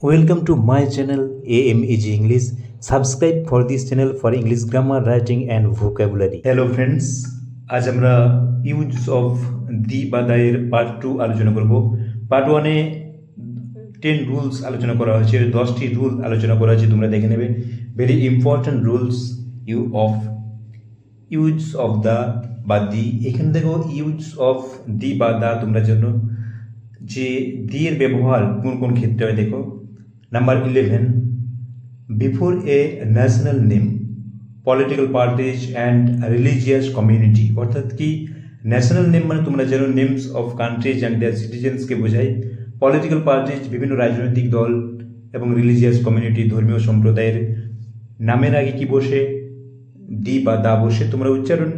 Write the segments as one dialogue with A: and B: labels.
A: Welcome to my channel AMEG English. Subscribe for this channel for English grammar, writing and vocabulary.
B: Hello friends, আজ আমরা use of the বা দায়ের part 2 আলোচনা করব। Part 1 এ 10 rules আলোচনা করা হয়েছে, 10টি রুল আলোচনা করা হয়েছে, তোমরা দেখে নেবে। Very important rules use of the বা দি। এখানে দেখো ইউজ অফ দি বা দা তোমরা জন্য যে দি এর ব্যবহার কোন কোন ক্ষেত্রে হয় দেখো। Number 11, before a national name, political parties and religious community. অর্থাৎ কি ন্যাশনাল নেম মানে তোমরা জানো নেমস অফ কান্ট্রিজ অ্যান্ড দেয়ার সিটিজেন্সকে বোঝায়। পলিটিক্যাল পার্টিজ বিভিন্ন রাজনৈতিক দল এবং রিলিজিয়াস কমিউনিটি ধর্মীয় সম্প্রদায়ের নামের আগে কি বসে? দি বা দা বসে। তোমরা উচ্চারণ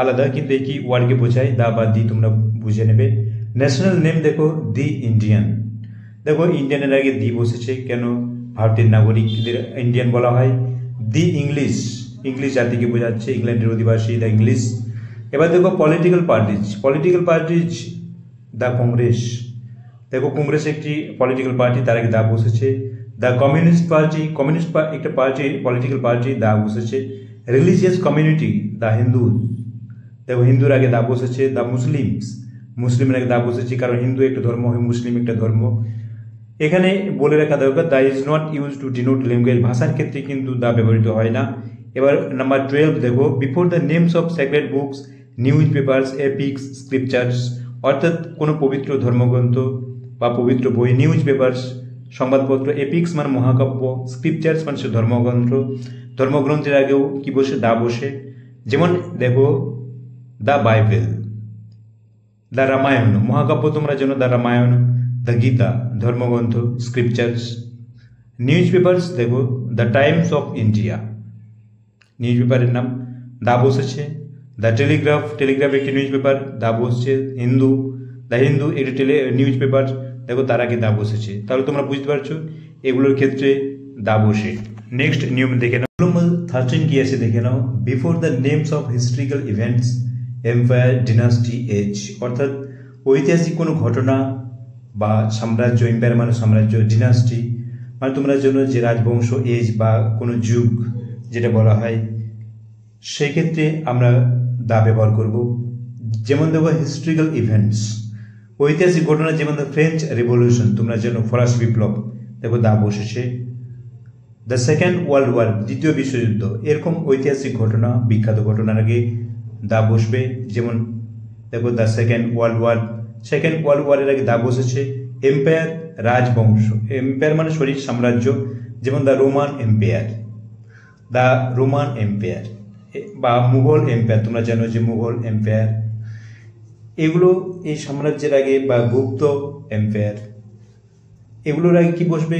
B: আলাদা কিন্তু একই ওয়ার্ডকে বোঝায়, দা বা দি তোমরা বুঝে নেবে। ন্যাশনাল নেম দেখো দি ইন্ডিয়ান। দেখো ইন্ডিয়ানের আগে দি বসেছে কেন? ভারতের নাগরিকদের ইন্ডিয়ান বলা হয়। দি ইংলিশ জাতিকে বোঝাচ্ছে, ইংল্যান্ডের অধিবাসী দ্য ইংলিশ। এবার দেখো পলিটিক্যাল পার্টিজ দ্য কংগ্রেস। দেখো কংগ্রেস একটি পলিটিক্যাল পার্টি, তার আগে দা বসেছে। দ্য কমিউনিস্ট পার্টি একটা পার্টি, পলিটিক্যাল পার্টি, দা বসেছে। Religious community the Hindu. দেখো হিন্দুর আগে দা বসেছে। দ্য মুসলিমের আগে দা বসেছে, কারণ হিন্দু একটা ধর্ম, মুসলিম একটা ধর্ম। এখানে বলে রাখা দরকার the is not used to denote language, ভাষার ক্ষেত্রে কিন্তু দা ব্যবহৃত হয় না। এবার নাম্বার 12 দেখো, before the names of sacred books, news papers, epics, scriptures. অর্থাৎ কোনো পবিত্র ধর্মগ্রন্থ বা পবিত্র বই, নিউজ পেপার্স সংবাদপত্র, এপিক্স মানে মহাকাব্য, স্ক্রিপচার্স মানে ধর্মগ্রন্থের আগেও কি বসে? দা বসে। যেমন দেখো দ্য বাইবেল, দ্য রামায়ণ মহাকাব্য তোমরা জানো, দ্য রামায়ণ। দ্য গীতা ধর্মগ্রন্থ, স্ক্রিপচার্স। নিউজ পেপার্স দেখো the Times of India, news পেপারের নাম, দা বসেছে। দ্য টেলিগ্রাফ একটি নিউজ পেপার, দা বসছে। দ্য হিন্দু একটি নিউজ পেপার, দেখো তার আগে দা বসেছে। তাহলে তোমরা বুঝতে পারছো এগুলোর ক্ষেত্রে দা বসে। নেক্সট নিয়ম দেখে নাও। 13 কি আছে দেখে নাও। Before the names of historical events, empire, dynasty, age. অর্থাৎ ঐতিহাসিক কোনো ঘটনা বা সাম্রাজ্য, এম্পায়ার মানে সাম্রাজ্য, ডিনাস্টি মানে তোমরা জন্য যে রাজবংশ, এজ বা কোনো যুগ যেটা বলা হয়, সেক্ষেত্রে আমরা দা ব্যবহার করব। যেমন দেখো হিস্ট্রিক্যাল ইভেন্টস, ঐতিহাসিক ঘটনা, যেমন দ্য ফ্রেঞ্চ রেভলিউশন, তোমরা জানো ফরাসি বিপ্লব, দেখো দা বসেছে। দ্য সেকেন্ড ওয়ার্ল্ড ওয়ার, দ্বিতীয় বিশ্বযুদ্ধ, এরকম ঐতিহাসিক ঘটনা, বিখ্যাত ঘটনার আগে দা বসবে। যেমন দেখো দ্য সেকেন্ড ওয়ার্ল্ড ওয়ারের আগে দা বসেছে। এম্পায়ার রাজবংশ, এম্পায়ার মানে সাম্রাজ্য, যেমন দ্য রোমান এম্পায়ার বা মুঘল এম্পায়ার, তোমরা জানো যে মুঘল এম্পায়ার। এগুলো এই সাম্রাজ্যের আগে বা গুপ্ত এম্পায়ার, এগুলোর আগে কি বসবে?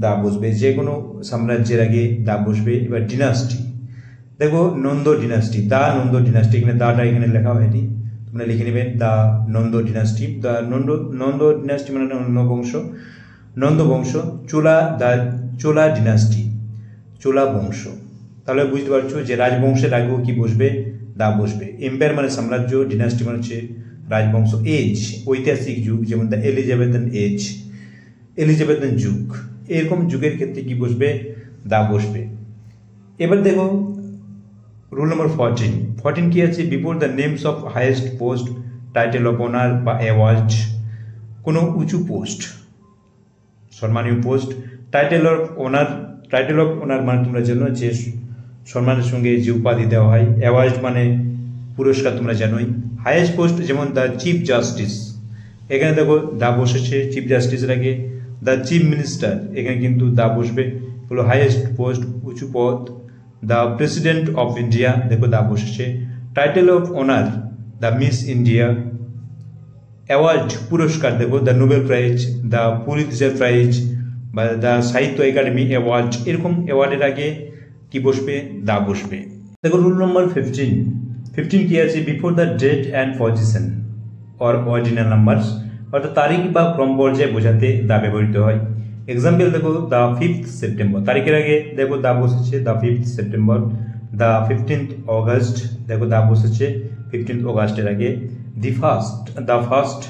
B: দা বসবে। যে কোনো সাম্রাজ্যের আগে দা বসবে। এবার ডিনাস্টি দেখো নন্দ ডিনাস্টি, এখানে দাটা এখানে লেখা হয়নি, তোমরা লিখে নেবেন দা নন্দ ডিনাস্টি। দা নন্দ ডিনাস্টি মানে নন্দ বংশ। চোলা ডিনাস্টি, চোলা বংশ। তাহলে বুঝতে পারছো যে রাজবংশের আগেও কি বসবে? দা বসবে। এম্পায়ার মানে সাম্রাজ্য, ডিনাস্টি মানে হচ্ছে রাজবংশ। এজ ঐতিহাসিক যুগ, যেমন দ্য এলিজাবেথান যুগ, এরকম যুগের ক্ষেত্রে কি বসবে? দা বসবে। এবার দেখো রুল নম্বর 14 কি আছে? Before the names of highest post, title of honour বা অ্যাওয়ার্ড, কোনো উঁচু পোস্ট, সম্মানীয় পোস্ট। টাইটেল অফ অনার মানে তোমরা জানো যে সম্মানের সঙ্গে যে উপাধি দেওয়া হয়। অ্যাওয়ার্ড মানে পুরস্কার, তোমরা জানোই। হাইয়েস্ট পোস্ট যেমন দ্য চিফ জাস্টিস, এখানে দেখো দা বসেছে চিফ জাস্টিসের আগে। দ্য চিফ মিনিস্টার, এখানে কিন্তু দা বসবে, হলো হাইয়েস্ট পোস্ট, উঁচু পদ। দ্য প্রেসিডেন্ট অফ ইন্ডিয়া, দেখো দা বসেছে। Title of honour the miss India. Award পুরস্কার, দেখো the Nobel prize, the Pulitzer prize বা দ্য সাহিত্য একাডেমি অ্যাওয়ার্ড, এরকম অ্যাওয়ার্ডের আগে কি বসবে? দা বসবে। দেখো রুল নম্বর 15 কি আছে? Before the date and position or ordinal numbers, অর্থাৎ তারিখ বা ক্রম পর্যায়ে বোঝাতে দা ব্যবহৃত হয়। এক্সাম্পল দেখো দ্য 5th সেপ্টেম্বর, তারিখের আগে দেখো দা বসেছে, the 5th September. The 15th August, দেখো দা বসেছে 15th অগস্টের আগে। দ্য ফার্স্ট,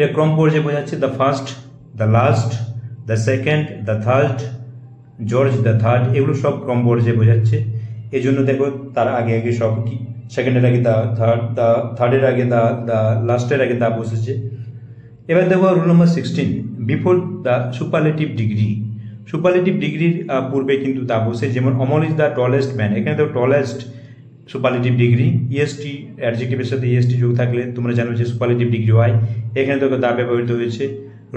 B: এর ক্রম পর্যায়ে বোঝাচ্ছে the first the last, the second, the third, George the third, এগুলো সব ক্রম পর্যায়ে বোঝাচ্ছে। এই জন্য দেখো তার আগে আগে সব কি, সেকেন্ডের আগে দ্য থার্ডের আগে দ্য লাস্টের আগে দা বসেছে। এবার দেখো rule number 16, before the superlative degree. Superlative ডিগ্রির পূর্বে কিন্তু দা বসে, যেমন Amal is the tallest man, এখানে দেখো টলেস্ট সুপারলেটিভ ডিগ্রি, ইএসটি অ্যাডজেক্টিভের সাথে ইএসটি যোগ থাকলে তোমরা জানো যে সুপারলেটিভ ডিগ্রি হয়, এখানে দেখো দা ব্যবহৃত হয়েছে।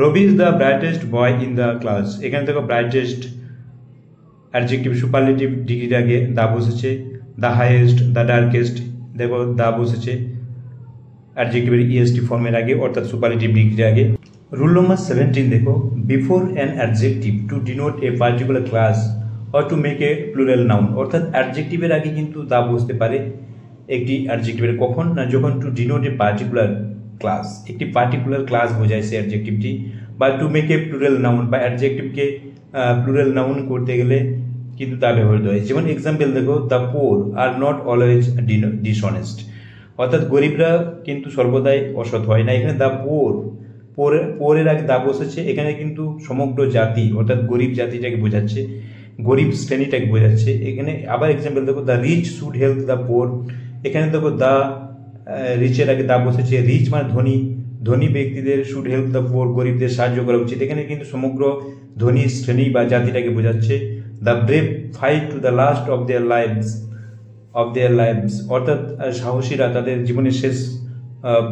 B: Rabi is the brightest boy in the class, এখানে দেখো ব্রাইটেস্ট অ্যাডজেক্টিভ সুপারলেটিভ ডিগ্রির আগে দা বসেছে। দ্য হাইয়েস্ট, দ্য ডার্কেস্ট, দেখো দা বসেছে অ্যাডজেক্টিভের ইএসটি ফর্মের আগে, অর্থাৎ সুপারলেটিভ ডিগ্রির আগে। রুল নম্বর 17 দেখো, before an adjective to denote a particular class or to make a plural noun, অর্থাৎ অ্যাডজেক্টিভের আগে কিন্তু দা বসতে পারে একটি অ্যাডজেক্টিভের, কখন না যখন to denote a particular class, একটি পার্টিকুলার ক্লাস বোঝায় সে অ্যাডজেক্টিভটি, বা to make a plural noun, বা অ্যাডজেক্টিভকে প্লুরাল নাউন করতে গেলে কিন্তু তা ব্যবহৃত হয়। যেমন এক্সাম্পল দেখো, the poor are not always dishonest, অর্থাৎ গরিবরা কিন্তু সর্বদাই অসৎ হয় না। এখানে দ্য পোরের আগে দা বসেছে, এখানে কিন্তু সমগ্র জাতি অর্থাৎ গরিব জাতিটাকে বোঝাচ্ছে, গরিব শ্রেণীটাকে বোঝাচ্ছে। এখানে আবার এক্সাম্পল দেখো, the rich should help the poor, এখানে দেখো দ্য রিচের আগে দা বসেছে, রিচ মানে ধনী, ধনী ব্যক্তিদের শুড হেল্প দ্য পোর, গরিবদের সাহায্য করা উচিত, এখানে কিন্তু সমগ্র ধনী শ্রেণী বা জাতিটাকে বোঝাচ্ছে। The brave fight to the last of their lives, অর্থাৎ সাহসীরা তাদের জীবনের শেষ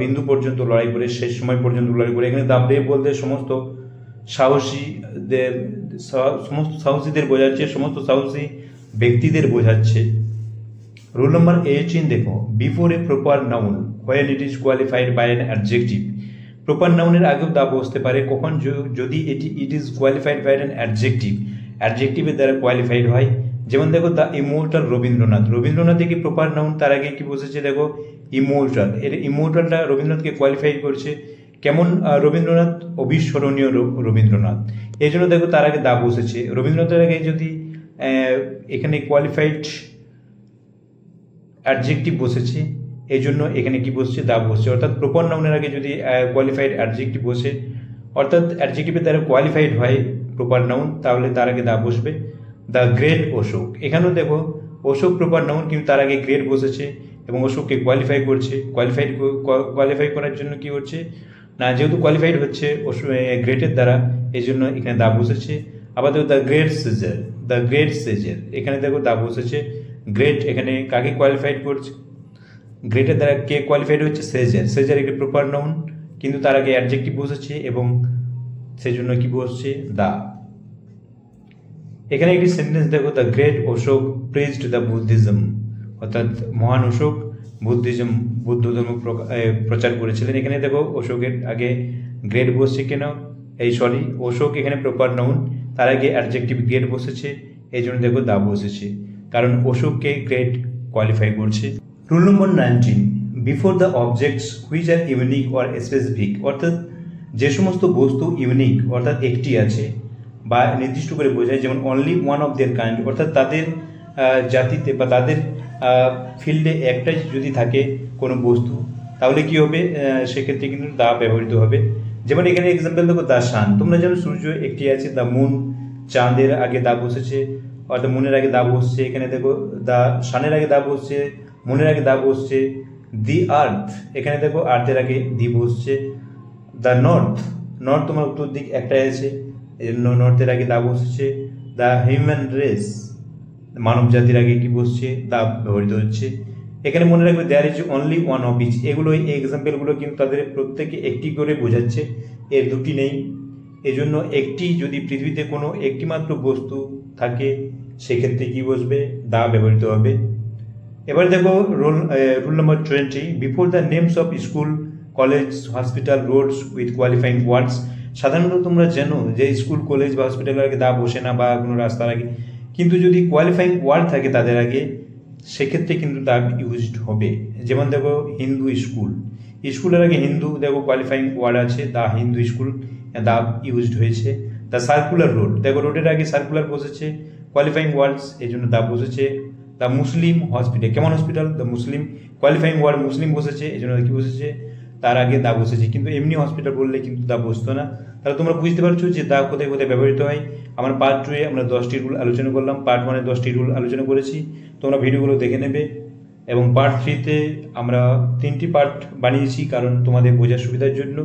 B: বিন্দু পর্যন্ত লড়াই করে, শেষ সময় পর্যন্ত লড়াই করে। এখানে দ্য ব্রেভ বলতে সমস্ত সাহসীদের বোঝাচ্ছে, সমস্ত সাহসী ব্যক্তিদের বোঝাচ্ছে। রুল নম্বর 18 দেখো, before a proper noun when it is qualified by an adjective. Proper নাউনের আগেও দা বসতে পারে, কখন যদি it is qualified by an অ্যাডজেক্টিভের দ্বারা কোয়ালিফাইড হয়। যেমন দেখো দ্য ইমোর্টাল রবীন্দ্রনাথ কি প্রপার নাউন, তার আগে কি বসেছে দেখো ইমোর্টাল, এর ইমোর্টালটা রবীন্দ্রনাথকে কোয়ালিফাইড করছে। কেমন রবীন্দ্রনাথ, অবিস্মরণীয় রবীন্দ্রনাথ, এই জন্য দেখো তার আগে দা বসেছে। রবীন্দ্রনাথের আগে যদি এখানে কোয়ালিফাইড অ্যাডজেক্টিভ বসেছে, এই জন্য এখানে কি বসছে দা বসছে, অর্থাৎ প্রপার নাউনের আগে যদি কোয়ালিফাইড অ্যাডজেক্টিভ বসে, অর্থাৎ অ্যাডজেক্টিভের দ্বারা কোয়ালিফাইড হয় প্রপার নাউন, তাহলে তার আগে দা বসবে। দ্য গ্রেট অশোক, এখানেও দেখো অশোক প্রপার নাউন, কিন্তু তার আগে গ্রেট বসেছে এবং অশোককে কোয়ালিফাই করছে। কোয়ালিফাই করার জন্য কি হচ্ছে না, যেহেতু কোয়ালিফাইড হচ্ছে গ্রেটের দ্বারা, এই জন্য এখানে দা বসেছে। আবার দেখো দ্য গ্রেট সেজার, এখানে দেখো দা বসেছে। গ্রেট এখানে কাকে কোয়ালিফাইড করছে, গ্রেটের দ্বারা কে কোয়ালিফাইড হচ্ছে, সেজার একটি প্রপার নাউন, কিন্তু তার আগে অ্যাডজেক্টিভ বসেছে এবং সেই জন্য কি বসছে দা। এখানে একটি সেন্টেন্স দেখো, the great Ashoka praised the Buddhism, অর্থাৎ মহান অশোক বুদ্ধ ধর্ম প্রচার করেছিলেন। এখানে দেখো অশোকের আগে গ্রেট বসছে কেন, অশোক এখানে প্রপার নাউন, তার আগে অ্যাডজেক্টিভ গ্রেট বসেছে, এই জন্য দেখো দা বসেছে, কারণ অশোককে গ্রেট কোয়ালিফাই করছে। Rule number 19, before the objects which are unique or specific, অর্থাৎ যে সমস্ত বস্তু ইউনিক অর্থাৎ একটি আছে বা নির্দিষ্ট করে বোঝায়, যেমন only one of their kind, অর্থাৎ তাদের জাতিতে বা তাদের ফিল্ডে একটাই যদি থাকে কোনো বস্তু, তাহলে কি হবে, সেক্ষেত্রে কিন্তু দা ব্যবহৃত হবে। যেমন এখানে এক্সাম্পল দেখো দ্য সান, তোমরা যেন সূর্য একটি আছে, দ্য মুন, চাঁদের আগে দা বসেছে, অর্থাৎ মুনের আগে দা বসছে। এখানে দেখো দ্য সানের আগে দা বসছে, মুনের আগে দা বসছে। দি আর্থ, এখানে দেখো আর্থের আগে দি বসছে। দ্য নর্থ তোমার উত্তর দিক একটাই আছে, এই জন্য নর্থের আগে দা বসছে। দ্য হিউম্যান রেস, মানব জাতির আগে কি বসছে, দা ব্যবহৃত হচ্ছে। এখানে মনে রাখবে there is only one of each, এগুলো এই এক্সাম্পলগুলো কিন্তু তাদের প্রত্যেকে একটি করে বোঝাচ্ছে, এর দুটি নেই। এজন্য একটি যদি পৃথিবীতে কোনো একটি মাত্র বস্তু থাকে, সেক্ষেত্রে কি বসবে, দা ব্যবহৃত হবে। এবার দেখো rule number 20, before the names of school, college, hospital, roads with qualifying words. সাধারণত তোমরা জানো যে স্কুল, কলেজ বা হসপিটালের আগে দা বসে না, বা কোনো রাস্তার আগে, কিন্তু যদি কোয়ালিফাইং ওয়ার্ড থাকে তাদের আগে, সেক্ষেত্রে কিন্তু দা ইউজড হবে। যেমন দেখো হিন্দু স্কুলের আগে হিন্দু, দেখো কোয়ালিফাইং ওয়ার্ড আছে the Hindu school, the used হয়েছে। দ্য সার্কুলার রোড, দেখো রোডের আগে সার্কুলার বসেছে, কোয়ালিফাইং ওয়ার্ডস, এই জন্য দা বসেছে। দ্য মুসলিম হসপিটাল, কেমন hospital, the Muslim, qualifying word Muslim বসেছে, এই জন্য কি বসেছে, তার আগে দা বসেছে, কিন্তু এমনি হসপিটাল বললে কিন্তু দা বসতো না। তাহলে তোমরা বুঝতে পারছো যে দা কোথায় কোথায় ব্যবহৃত হয়। আমার পার্ট 2-এ আমরা 10টি রুল আলোচনা করলাম, পার্ট 1-এ 10টি রুল আলোচনা করেছি, তোমরা ভিডিওগুলো দেখে নেবে। এবং পার্ট 3-তে আমরা 3টি পার্ট বানিয়েছি, কারণ তোমাদের বোঝার সুবিধার জন্য।